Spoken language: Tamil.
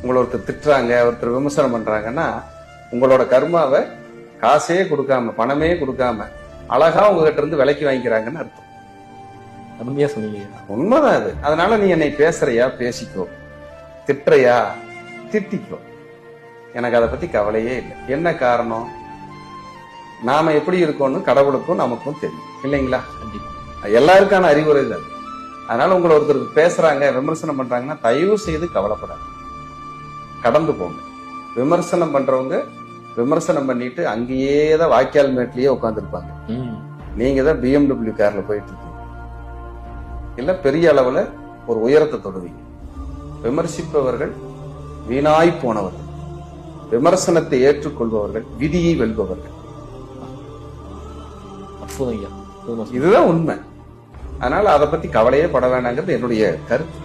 உங்களை ஒருத்தர் திட்டுறாங்க, ஒருத்தர் விமர்சனம் பண்றாங்கன்னா உங்களோட கர்மாவை காசே கொடுக்காம, பணமே கொடுக்காம அழகா உங்ககிட்ட இருந்து விலைக்கு வாங்கிக்கிறாங்கன்னு அர்த்தம். அருமையா சொன்னீங்க. உண்மைதான் அது. அதனால நீ என்னை பேசுறியா பேசிக்கோ, திட்டுறியா திட்டிக்கோ, எனக்கு அதை பத்தி கவலையே இல்லை. என்ன காரணம்? நாம எப்படி இருக்கோம்னு கடவுளுக்கும் நமக்கும் தெரியும் இல்லைங்களா? எல்லாருக்கான அறிவுரை தான். அதனால உங்களை ஒருத்தருக்கு பேசுறாங்க, விமர்சனம் பண்றாங்கன்னா தயவு செய்து கவலைப்படாது, கடந்து போங்க. விமர்சனம் பண்றவங்க விமர்சனம் பண்ணிட்டு அங்கேயே தான் வாய்க்கால் மேட்லயே உட்காந்துருப்பாங்க. நீங்க தான் BMW கார்ல போயிட்டு இருக்கீங்க, இல்ல பெரிய அளவுல ஒரு உயரத்தை தொடுவீங்க. விமர்சிப்பவர்கள் வீணாய் போனவர்கள், விமர்சனத்தை ஏற்றுக்கொள்பவர்கள் விதியை வெல்பவர்கள். இதுதான் உண்மை. அதனால அதை பத்தி கவலையே பட வேண்டாங்கிறது என்னுடைய கருத்து.